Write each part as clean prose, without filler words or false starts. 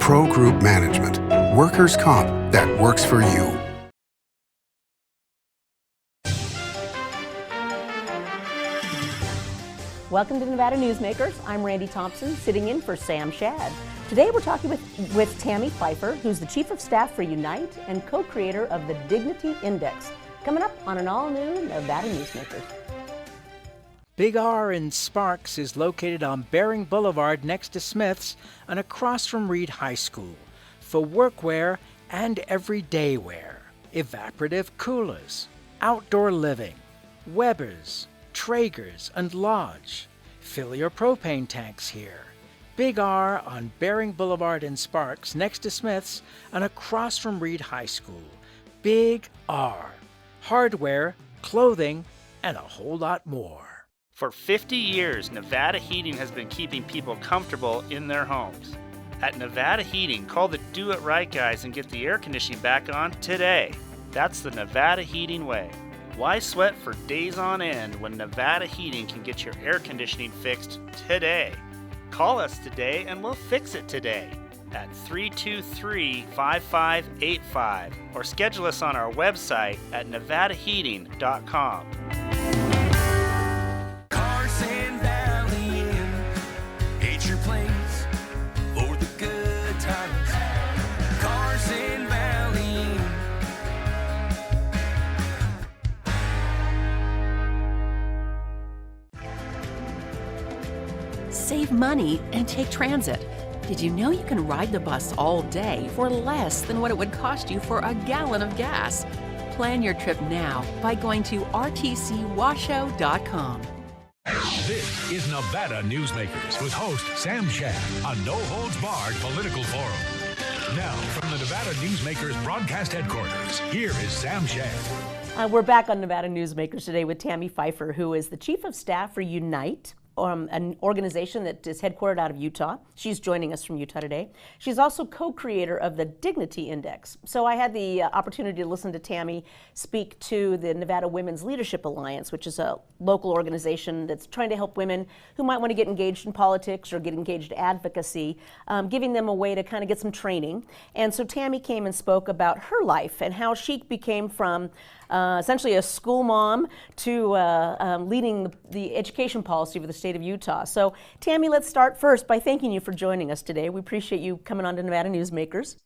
Pro Group Management. Workers' comp that works for you. Welcome to Nevada Newsmakers. I'm Randi Thompson, sitting in for Sam Shad. Today we're talking with Tami Pyfer, who's the Chief of Staff for Unite and co-creator of the Dignity Index. Coming up on an all-new Nevada Newsmakers. Big R in Sparks is located on Bering Boulevard next to Smith's and across from Reed High School for workwear and everyday wear, evaporative coolers, outdoor living, Weber's, Traeger's, and Lodge. Fill your propane tanks here. Big R on Bering Boulevard in Sparks next to Smith's and across from Reed High School. Big R. Hardware, clothing, and a whole lot more. For 50 years, Nevada Heating has been keeping people comfortable in their homes. At Nevada Heating, call the Do It Right guys and get the air conditioning back on today. That's the Nevada Heating way. Why sweat for days on end when Nevada Heating can get your air conditioning fixed today? Call us today and we'll fix it today at 323-5585 or schedule us on our website at nevadaheating.com. Carson Valley Inn, it's your place for the good times. Carson Valley Inn. Save money and take transit. Did you know you can ride the bus all day for less than what it would cost you for a gallon of gas? Plan your trip now by going to rtcwashoe.com. This is Nevada Newsmakers with host Sam Shad, a no-holds-barred political forum. Now, from the Nevada Newsmakers broadcast headquarters, here is Sam Shad. We're back on Nevada Newsmakers today with Tami Pyfer, who is the Chief of Staff for Unite, an organization that is headquartered out of Utah. She's joining us from Utah today. She's also co-creator of the Dignity Index. So I had the opportunity to listen to Tami speak to the Nevada Women's Leadership Alliance, which is a local organization that's trying to help women who might want to get engaged in politics or get engaged in advocacy, giving them a way to kind of get some training. And so Tami came and spoke about her life and how she became from essentially a school mom to leading the education policy for the state of Utah. So Tami, let's start first by thanking you for joining us today. We appreciate you coming on to Nevada Newsmakers.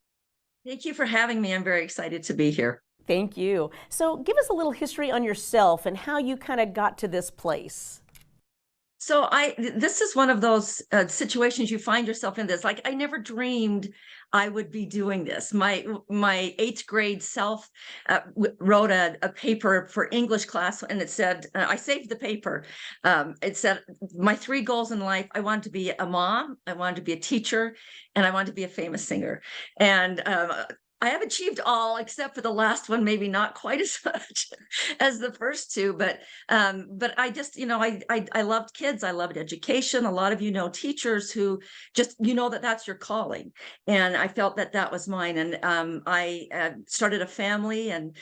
Thank you for having me. I'm very excited to be here. Thank you. So give us a little history on yourself and how you kind of got to this place. So this is one of those situations you find yourself in this. Like, I never dreamed I would be doing this. My eighth grade self wrote a paper for English class, and it said, I saved the paper. It said, my 3 goals in life: I wanted to be a mom, I wanted to be a teacher, and I wanted to be a famous singer. And I have achieved all except for the last one, maybe not quite as much as the first 2, but I just, I loved kids. I loved education. A lot of teachers who just, that's your calling. And I felt that was mine. And I started a family and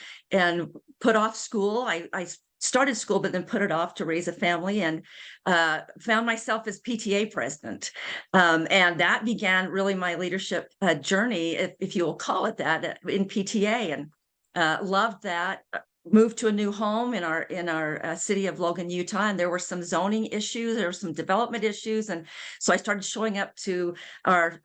put off school. I started school, but then put it off to raise a family, and found myself as PTA president. And that began really my leadership journey, if you will call it that, in PTA, and loved that. Moved to a new home in our city of Logan, Utah, and there were some zoning issues, there were some development issues, and so I started showing up to our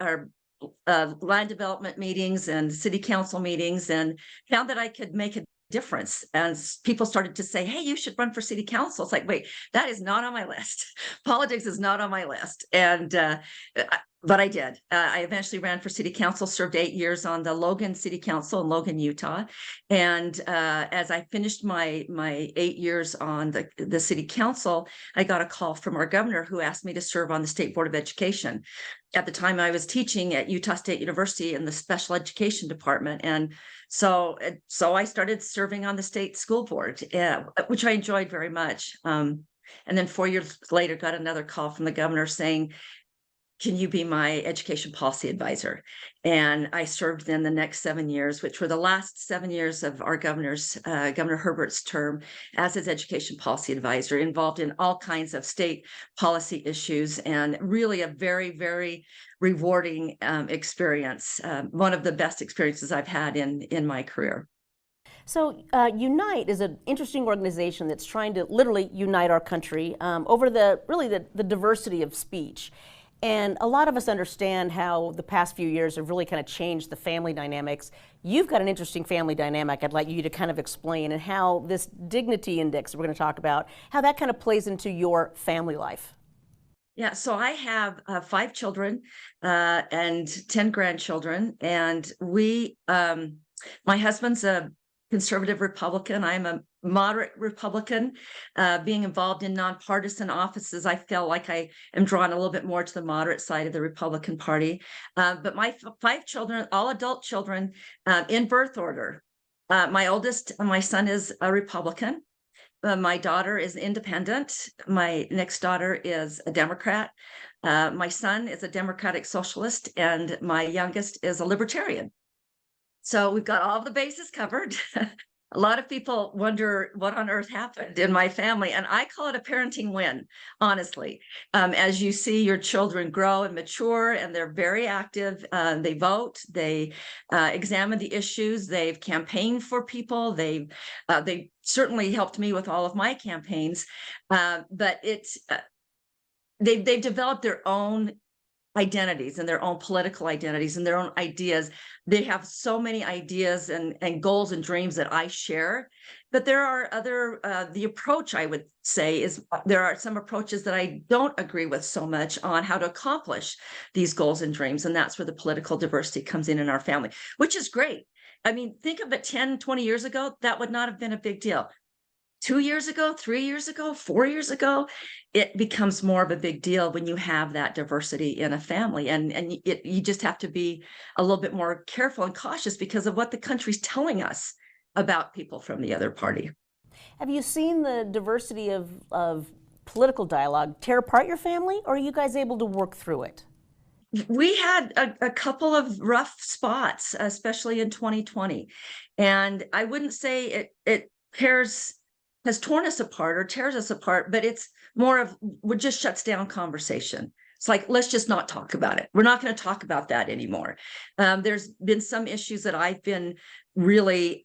land development meetings and city council meetings, and found that I could make a difference. And people started to say, hey, you should run for city council. It's like, wait, that is not on my list. Politics is not on my list. And but I did. I eventually ran for city council, served 8 years on the Logan City Council in Logan, Utah. And as I finished my 8 years on the city council, I got a call from our governor who asked me to serve on the State Board of Education. At the time, I was teaching at Utah State University in the special education department. And so I started serving on the state school board, which I enjoyed very much. And then 4 years later, got another call from the governor saying, can you be my education policy advisor? And I served then the next 7 years, which were the last 7 years of our Governor Herbert's term as his education policy advisor, involved in all kinds of state policy issues, and really a very, very rewarding experience. One of the best experiences I've had in my career. So Unite is an interesting organization that's trying to literally unite our country over the diversity of speech. And a lot of us understand how the past few years have really kind of changed the family dynamics. You've got an interesting family dynamic I'd like you to kind of explain, and how this dignity index we're going to talk about, how that kind of plays into your family life. Yeah, so I have 5 children and 10 grandchildren, and my husband's a conservative Republican. I'm a moderate Republican. Being involved in nonpartisan offices, I feel like I am drawn a little bit more to the moderate side of the Republican Party. But my 5 children, all adult children, in birth order. My oldest, my son, is a Republican. My daughter is independent. My next daughter is a Democrat. My son is a Democratic Socialist, and my youngest is a Libertarian. So we've got all the bases covered. A lot of people wonder what on earth happened in my family, and I call it a parenting win, honestly. As you see your children grow and mature, and they're very active, they vote, they examine the issues, they've campaigned for people, they certainly helped me with all of my campaigns, but they've developed their own identities and their own political identities and their own ideas. They have so many ideas and goals and dreams that I share, but there are other, the approach, I would say, is there are some approaches that I don't agree with so much on how to accomplish these goals and dreams. And that's where the political diversity comes in our family, which is great. I mean, think of it 10, 20 years ago, that would not have been a big deal. 2 years ago, 3 years ago, 4 years ago, it becomes more of a big deal when you have that diversity in a family. And you just have to be a little bit more careful and cautious because of what the country's telling us about people from the other party. Have you seen the diversity of political dialogue tear apart your family, or are you guys able to work through it? We had a couple of rough spots, especially in 2020. And I wouldn't say it has torn us apart or tears us apart, but it's more of what just shuts down conversation. It's like, let's just not talk about it. We're not going to talk about that anymore. There's been some issues that I've been really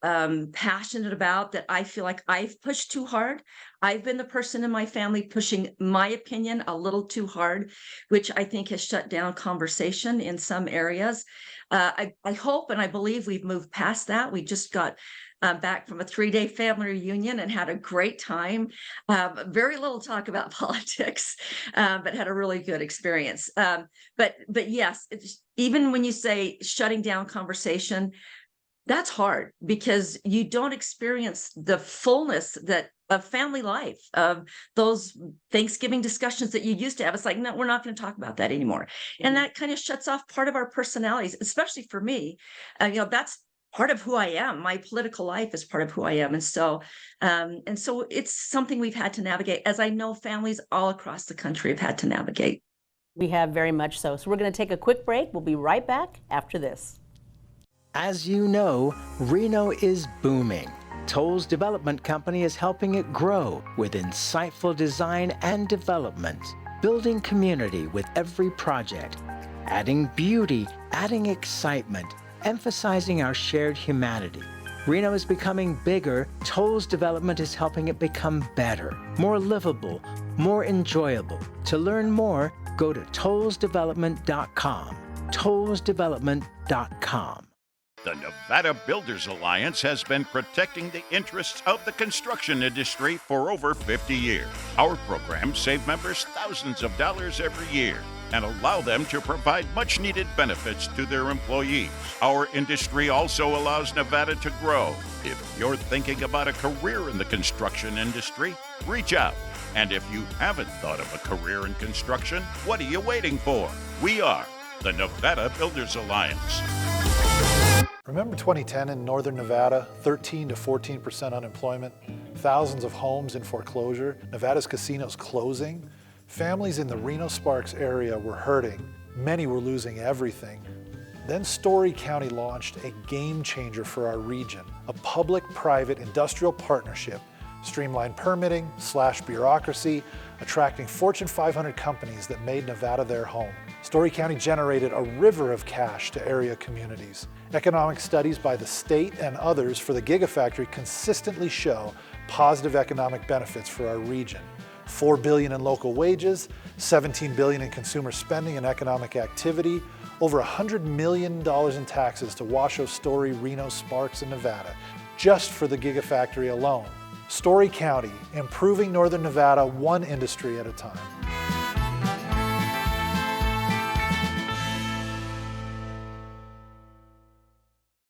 passionate about that I feel like I've pushed too hard. I've been the person in my family pushing my opinion a little too hard, which I think has shut down conversation in some areas. I hope and I believe we've moved past that. We just got back from a 3-day family reunion and had a great time. Very little talk about politics, but had a really good experience. But yes, even when you say shutting down conversation, that's hard because you don't experience the fullness of family life, of those Thanksgiving discussions that you used to have. It's like, no, we're not going to talk about that anymore. And that kind of shuts off part of our personalities, especially for me. That's part of who I am. My political life is part of who I am. And so it's something we've had to navigate, as I know families all across the country have had to navigate. We have very much so. So we're going to take a quick break. We'll be right back after this. As you know, Reno is booming. Toll's development company is helping it grow with insightful design and development, building community with every project, adding beauty, adding excitement, emphasizing our shared humanity. Reno is becoming bigger. Toll's development is helping it become better, more livable, more enjoyable. To learn more, go to tollsdevelopment.com. tollsdevelopment.com. The Nevada Builders Alliance has been protecting the interests of the construction industry for over 50 years. Our programs save members thousands of dollars every year and allow them to provide much-needed benefits to their employees. Our industry also allows Nevada to grow. If you're thinking about a career in the construction industry, reach out. And if you haven't thought of a career in construction, what are you waiting for? We are the Nevada Builders Alliance. Remember 2010 in Northern Nevada, 13 to 14% unemployment, thousands of homes in foreclosure, Nevada's casinos closing? Families in the Reno-Sparks area were hurting, Many were losing everything. Then Story County launched a game changer for our region, a public-private industrial partnership, streamlined permitting, slashed bureaucracy, attracting Fortune 500 companies that made Nevada their home. Story County generated a river of cash to area communities. Economic studies by the state and others for the Gigafactory consistently show positive economic benefits for our region. $4 billion in local wages, $17 billion in consumer spending and economic activity, over $100 million in taxes to Washoe, Story, Reno, Sparks, and Nevada, just for the Gigafactory alone. Story County, improving Northern Nevada one industry at a time.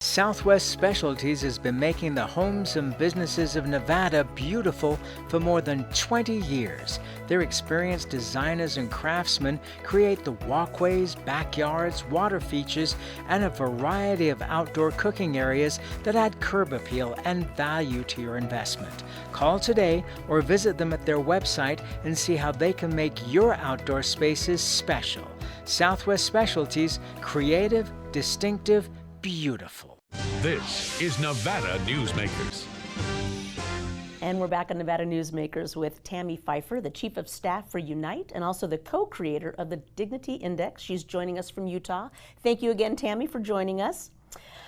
Southwest Specialties has been making the homes and businesses of Nevada beautiful for more than 20 years. Their experienced designers and craftsmen create the walkways, backyards, water features, and a variety of outdoor cooking areas that add curb appeal and value to your investment. Call today or visit them at their website and see how they can make your outdoor spaces special. Southwest Specialties, creative, distinctive, beautiful. This is Nevada Newsmakers. And we're back on Nevada Newsmakers with Tami Pyfer, the Chief of Staff for Unite and also the co-creator of the Dignity Index. She's joining us from Utah. Thank you again, Tami, for joining us.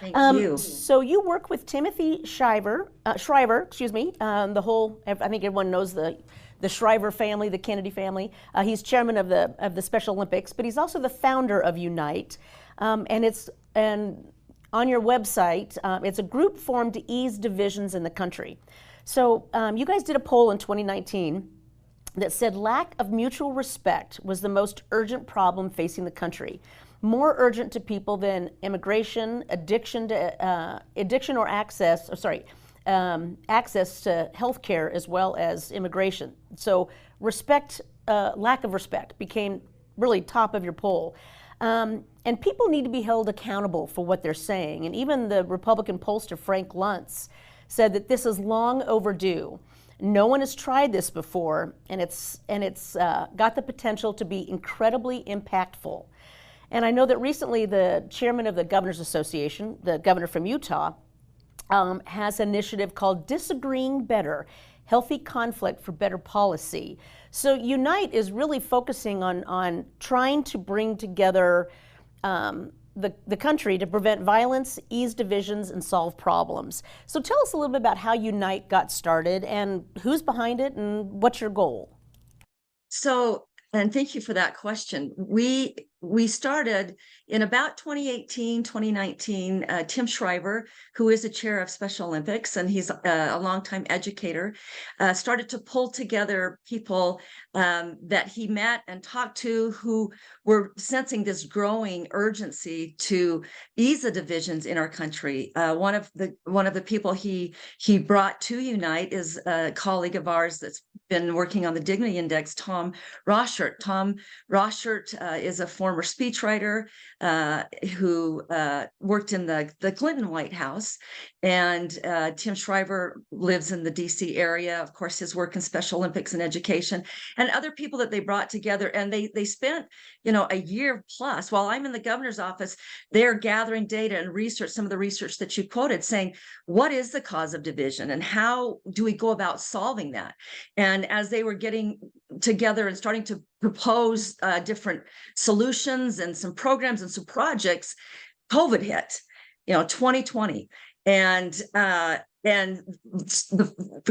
Thank you. So you work with Timothy Shriver, the whole, I think everyone knows the Shriver family, the Kennedy family. He's chairman of the Special Olympics, but he's also the founder of Unite. And on your website, it's a group formed to ease divisions in the country. So you guys did a poll in 2019 that said lack of mutual respect was the most urgent problem facing the country. More urgent to people than immigration, addiction or access to health care as well as immigration. So lack of respect became really top of your poll. And people need to be held accountable for what they're saying. And even the Republican pollster Frank Luntz said that this is long overdue. No one has tried this before, and it's got the potential to be incredibly impactful. And I know that recently the chairman of the Governors Association, the governor from Utah, has an initiative called Disagreeing Better, Healthy Conflict for Better Policy. So Unite is really focusing on trying to bring together the country to prevent violence, ease divisions, and solve problems. So tell us a little bit about how Unite got started and who's behind it and what's your goal? So, and thank you for that question. We started in about 2018, 2019, Tim Shriver, who is the chair of Special Olympics, and he's a longtime educator, started to pull together people that he met and talked to who were sensing this growing urgency to ease the divisions in our country. One of the people he brought to Unite is a colleague of ours that's been working on the Dignity Index, Tom Roschert. Tom Roschert is a former speechwriter who worked in the Clinton White House, and Tim Shriver lives in the DC area. Of course, his work in Special Olympics and education, and other people that they brought together, and they spent a year plus while I'm in the governor's office. They're gathering data and research, some of the research that you quoted, saying what is the cause of division and how do we go about solving that. And as they were getting together and starting to propose different solutions and some programs and some projects, COVID hit, 2020, and the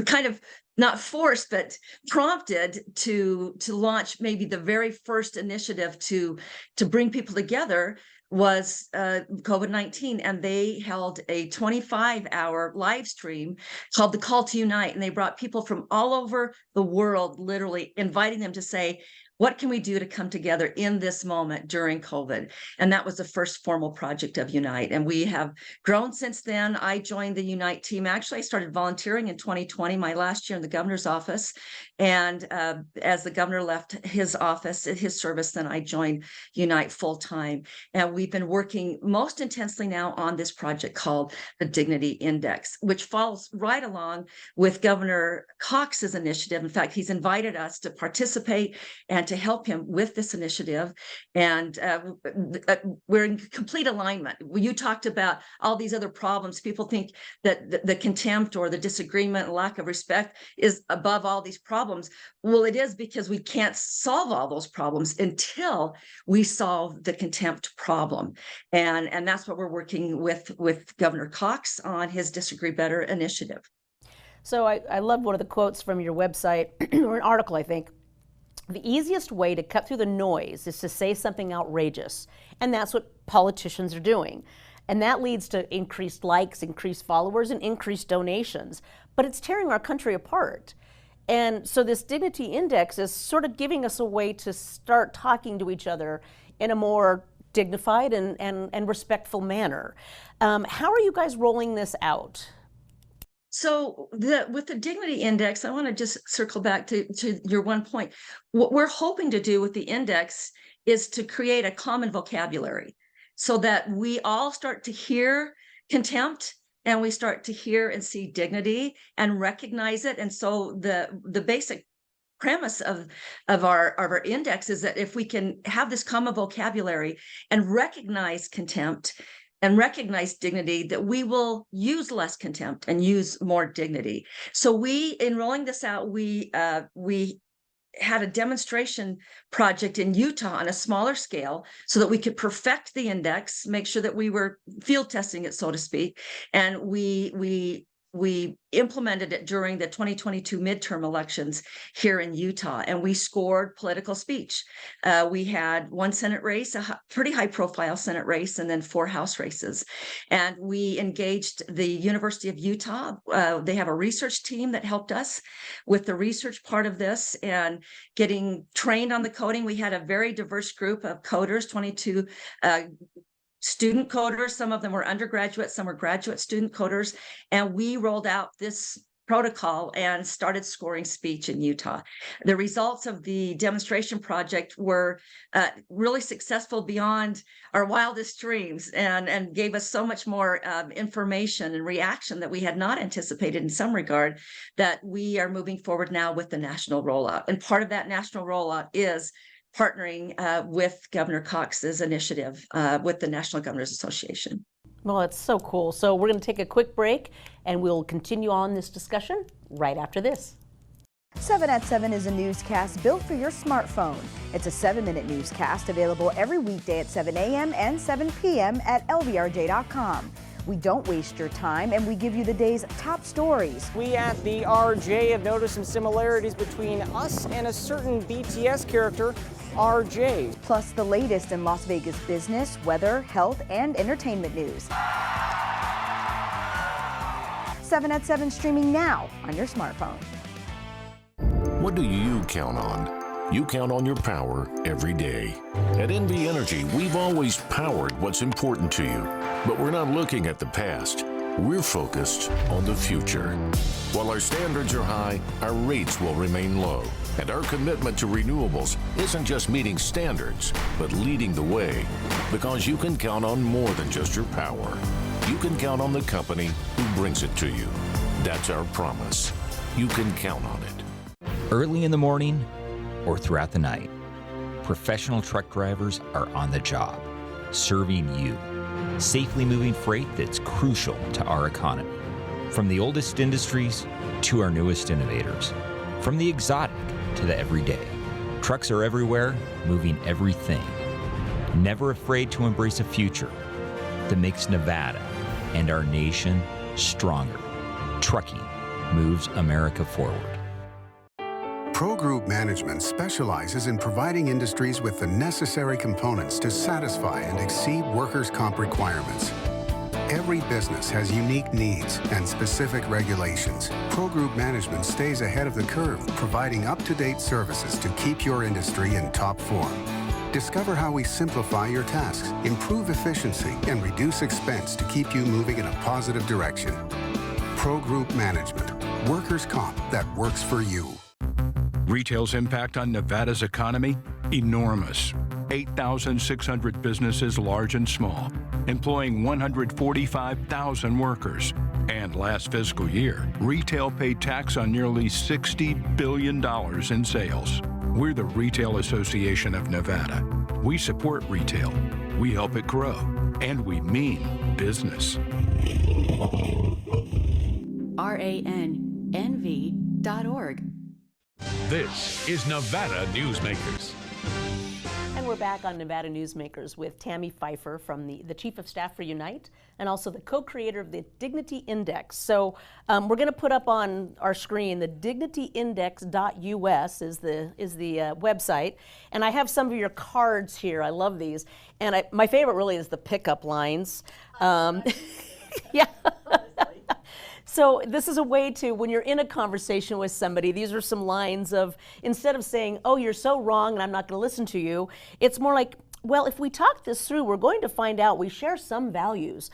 kind of not forced but prompted to launch maybe the very first initiative to bring people together was COVID-19, and they held a 25-hour live stream called The Call to Unite, and they brought people from all over the world, literally inviting them to say, what can we do to come together in this moment during COVID? And that was the first formal project of Unite. And we have grown since then. I joined the Unite team. Actually, I started volunteering in 2020, my last year in the governor's office. And as the governor left his office, his service, then I joined Unite full time. And we've been working most intensely now on this project called the Dignity Index, which follows right along with Governor Cox's initiative. In fact, he's invited us to participate and to help him with this initiative. And we're in complete alignment. You talked about all these other problems. People think that the contempt or the disagreement and lack of respect is above all these problems. Well, it is, because we can't solve all those problems until we solve the contempt problem. And that's what we're working with Governor Cox on his Disagree Better initiative. So I love one of the quotes from your website, or an article, I think. The easiest way to cut through the noise is to say something outrageous. And that's what politicians are doing. And that leads to increased likes, increased followers, and increased donations. But it's tearing our country apart. And so this Dignity Index is sort of giving us a way to start talking to each other in a more dignified and respectful manner. How are you guys rolling this out? So with the Dignity Index, I want to just circle back to your one point. What we're hoping to do with the index is to create a common vocabulary so that we all start to hear contempt and we start to hear and see dignity and recognize it. And so the basic premise of our index is that if we can have this common vocabulary and recognize contempt and recognize dignity, that we will use less contempt and use more dignity. So in rolling this out, we had a demonstration project in Utah on a smaller scale so that we could perfect the index, make sure that we were field testing it, so to speak. And we implemented it during the 2022 midterm elections here in Utah, and we scored political speech. We had one Senate race, a pretty high profile Senate race, and then 4 House races. And we engaged the University of Utah. They have a research team that helped us with the research part of this and getting trained on the coding. We had a very diverse group of coders, 22 student coders. Some of them were undergraduate, some were graduate student coders. And we rolled out this protocol and started scoring speech in Utah. The results of the demonstration project were really successful beyond our wildest dreams and gave us so much more information and reaction that we had not anticipated in some regard, that we are moving forward now with the national rollout. And part of that national rollout is partnering with Governor Cox's initiative with the National Governors Association. Well, it's so cool. So we're going to take a quick break and we'll continue on this discussion right after this. 7 at 7 is a newscast built for your smartphone. It's a 7-minute newscast available every weekday at 7 a.m. and 7 p.m. at lvrj.com. We don't waste your time, and we give you the day's top stories. We at the RJ have noticed some similarities between us and a certain BTS character, RJ. Plus the latest in Las Vegas business, weather, health, and entertainment news. 7 at 7 streaming now on your smartphone. What do you count on? You count on your power every day. At NV Energy, we've always powered what's important to you. But we're not looking at the past. We're focused on the future. While our standards are high, our rates will remain low. And our commitment to renewables isn't just meeting standards, but leading the way. Because you can count on more than just your power. You can count on the company who brings it to you. That's our promise. You can count on it. Early in the morning or throughout the night, professional truck drivers are on the job, serving you. Safely moving freight that's crucial to our economy. From the oldest industries to our newest innovators. From the exotic to the everyday. Trucks are everywhere, moving everything. Never afraid to embrace a future that makes Nevada and our nation stronger. Trucking moves America forward. Pro Group Management specializes in providing industries with the necessary components to satisfy and exceed workers' comp requirements. Every business has unique needs and specific regulations. Pro Group Management stays ahead of the curve, providing up-to-date services to keep your industry in top form. Discover how we simplify your tasks, improve efficiency, and reduce expense to keep you moving in a positive direction. Pro Group Management, workers' comp that works for you. Retail's impact on Nevada's economy? Enormous. 8,600 businesses, large and small, employing 145,000 workers. And last fiscal year, retail paid tax on nearly $60 billion in sales. We're the Retail Association of Nevada. We support retail, we help it grow, and we mean business. RANNV.org. This is Nevada Newsmakers. And we're back on Nevada Newsmakers with Tami Pyfer, from the Chief of Staff for Unite, and also the co-creator of the Dignity Index. So we're going to put up on our screen the dignityindex.us is the website, and I have some of your cards here. I love these, and my favorite really is the pickup lines. Yeah. So this is a way to, when you're in a conversation with somebody, these are some lines of, instead of saying, oh, you're so wrong and I'm not going to listen to you, it's more like, well, if we talk this through, we're going to find out we share some values.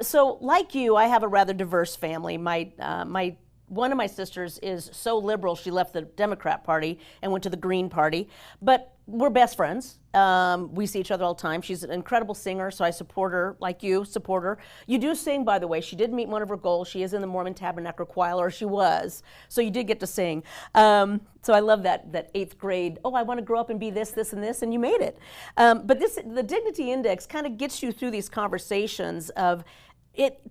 So like you, I have a rather diverse family. One of my sisters is so liberal, she left the Democrat Party and went to the Green Party, but we're best friends. We see each other all the time. She's an incredible singer, so I support her, like you support her. You do sing, by the way. She did meet one of her goals. She is in the Mormon Tabernacle Choir, or she was, so you did get to sing. So I love that 8th grade, oh, I want to grow up and be this, this, and this, and you made it. But the Dignity Index kind of gets you through these conversations of,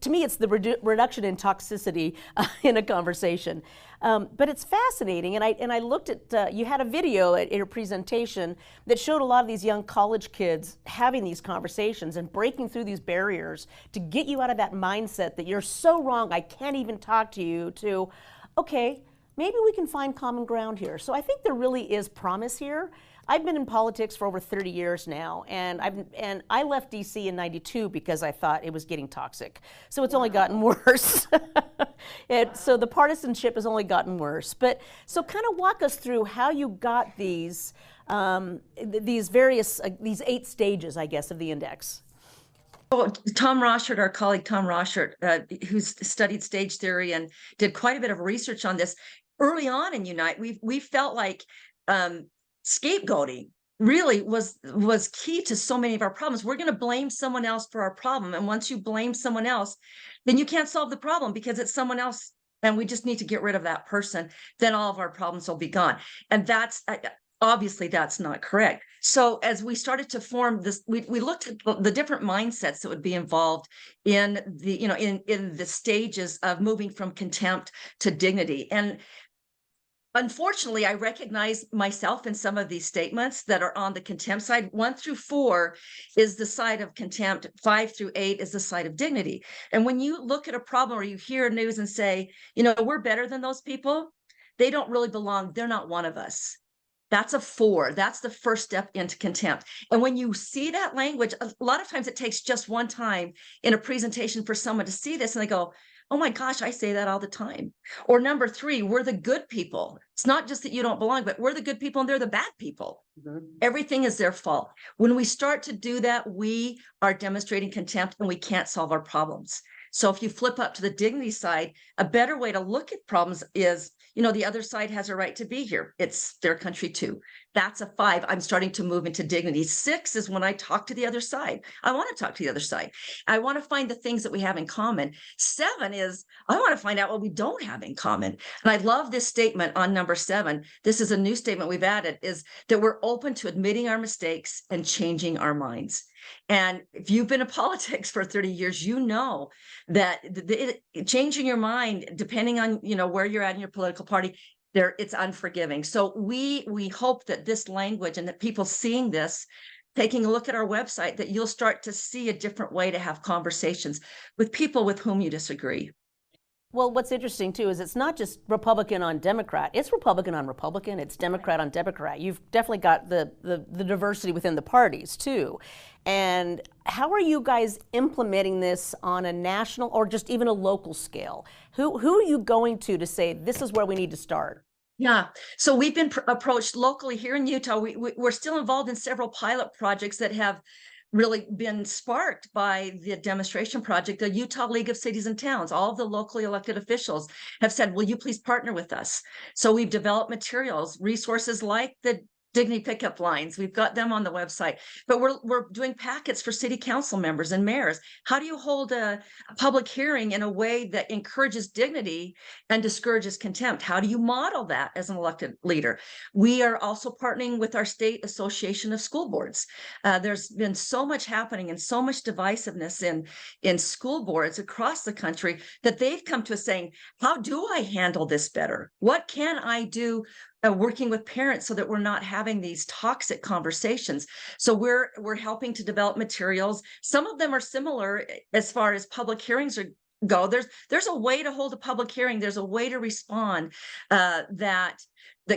to me, it's the reduction in toxicity in a conversation. But it's fascinating, and I looked at, you had a video at your presentation that showed a lot of these young college kids having these conversations and breaking through these barriers to get you out of that mindset that you're so wrong, I can't even talk to you, to, okay, maybe we can find common ground here. So I think there really is promise here. I've been in politics for over 30 years now, and I left DC in '92 because I thought it was getting toxic. So it's only gotten worse. So the partisanship has only gotten worse. But so kind of walk us through how you got these various these 8 stages, I guess, of the index. Oh, Tom Rochert, our colleague Tom Rochert, who's studied stage theory and did quite a bit of research on this early on in Unite, we felt like scapegoating really was key to so many of our problems. We're going to blame someone else for our problem, and once you blame someone else, then you can't solve the problem because it's someone else, and we just need to get rid of that person. Then all of our problems will be gone, and that's obviously that's not correct. So as we started to form this, we looked at the different mindsets that would be involved in the in the stages of moving from contempt to dignity. And unfortunately, I recognize myself in some of these statements that are on the contempt side. 1 through 4 is the side of contempt. 5 through 8 is the side of dignity. And when you look at a problem or you hear news and say, we're better than those people, they don't really belong. They're not one of us. That's a 4. That's the first step into contempt. And when you see that language, a lot of times it takes just one time in a presentation for someone to see this and they go, oh my gosh, I say that all the time. Or number 3, we're the good people. It's not just that you don't belong, but we're the good people and they're the bad people. Mm-hmm. Everything is their fault. When we start to do that, we are demonstrating contempt and we can't solve our problems. So if you flip up to the dignity side, a better way to look at problems is, the other side has a right to be here. It's their country too. That's a 5. I'm starting to move into dignity. 6 is when I talk to the other side. I want to talk to the other side. I want to find the things that we have in common. 7 is I want to find out what we don't have in common. And I love this statement on number 7. This is a new statement we've added, is that we're open to admitting our mistakes and changing our minds. And if you've been in politics for 30 years, you know that changing your mind, depending on where you're at in your political party, it's unforgiving. So we hope that this language and that people seeing this, taking a look at our website, that you'll start to see a different way to have conversations with people with whom you disagree. Well, what's interesting too is it's not just Republican on Democrat, it's Republican on Republican, it's Democrat on Democrat. You've definitely got the diversity within the parties too. And how are you guys implementing this on a national or just even a local scale? Who are you going to say this is where we need to start? Yeah, so we've been approached locally here in Utah. We're still involved in several pilot projects that have really been sparked by the demonstration project. The Utah League of Cities and Towns, all of the locally elected officials have said, will you please partner with us? So we've developed materials, resources like the dignity pickup lines. We've got them on the website, but we're doing packets for city council members and mayors. How do you hold a public hearing in a way that encourages dignity and discourages contempt? How do you model that as an elected leader? We are also partnering with our state association of school boards. There's been so much happening and so much divisiveness in school boards across the country that they've come to us saying, how do I handle this better? What can I do working with parents so that we're not having these toxic conversations? So we're helping to develop materials. Some of them are similar as far as public hearings go. There's a way to hold a public hearing. There's a way to respond that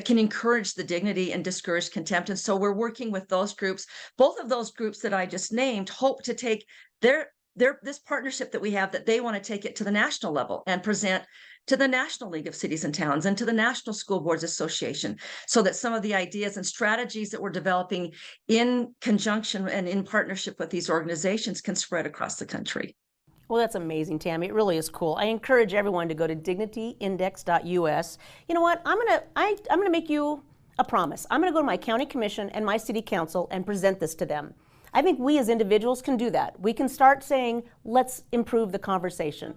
can encourage the dignity and discourage contempt. And so we're working with those groups. Both of those groups that I just named hope to take this partnership that we have, that they want to take it to the national level and present to the National League of Cities and Towns and to the National School Boards Association, so that some of the ideas and strategies that we're developing in conjunction and in partnership with these organizations can spread across the country. Well, that's amazing, Tami. It really is cool. I encourage everyone to go to dignityindex.us. You know what? I'm gonna make you a promise. I'm gonna go to my county commission and my city council and present this to them. I think we as individuals can do that. We can start saying, let's improve the conversation.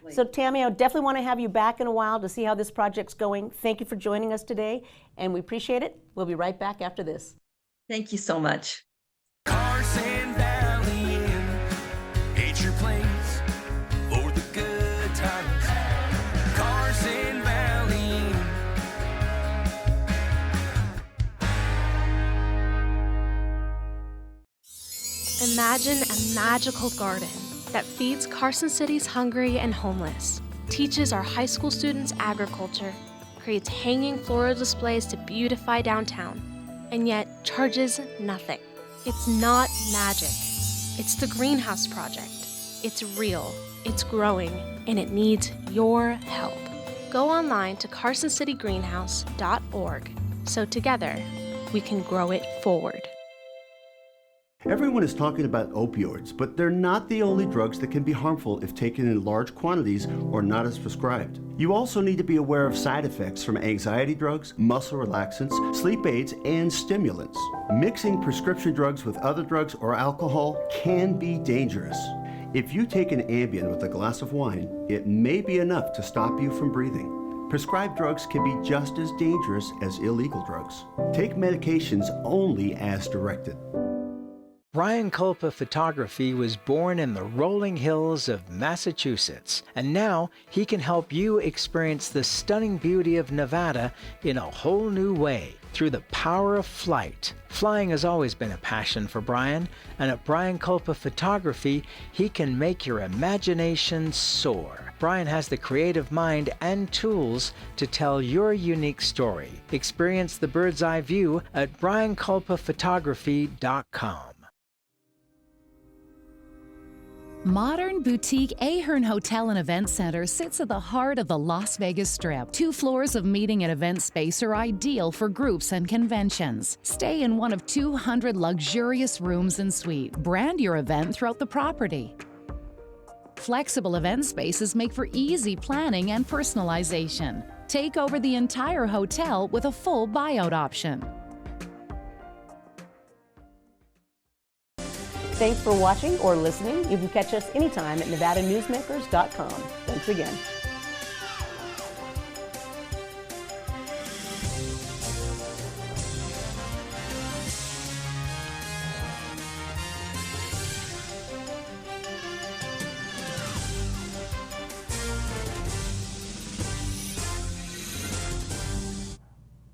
So Tami, I definitely want to have you back in a while to see how this project's going. Thank you for joining us today, and we appreciate it. We'll be right back after this. Thank you so much. Carson Valley Inn, it's your place for the good times. Carson Valley Inn. Imagine a magical garden that feeds Carson City's hungry and homeless, teaches our high school students agriculture, creates hanging floral displays to beautify downtown, and yet charges nothing. It's not magic. It's the Greenhouse Project. It's real, it's growing, and it needs your help. Go online to carsoncitygreenhouse.org so together we can grow it forward. Everyone is talking about opioids, but they're not the only drugs that can be harmful if taken in large quantities or not as prescribed. You also need to be aware of side effects from anxiety drugs, muscle relaxants, sleep aids, and stimulants. Mixing prescription drugs with other drugs or alcohol can be dangerous. If you take an Ambien with a glass of wine, it may be enough to stop you from breathing. Prescribed drugs can be just as dangerous as illegal drugs. Take medications only as directed. Brian Culpa Photography was born in the rolling hills of Massachusetts, and now he can help you experience the stunning beauty of Nevada in a whole new way through the power of flight. Flying has always been a passion for Brian, and at Brian Culpa Photography, he can make your imagination soar. Brian has the creative mind and tools to tell your unique story. Experience the bird's eye view at brianculpaphotography.com. Modern boutique Ahern Hotel and Event Center sits at the heart of the Las Vegas Strip. 2 floors of meeting and event space are ideal for groups and conventions. Stay in one of 200 luxurious rooms and suites. Brand your event throughout the property. Flexible event spaces make for easy planning and personalization. Take over the entire hotel with a full buyout option. Thanks for watching or listening. You can catch us anytime at NevadaNewsmakers.com. Thanks again.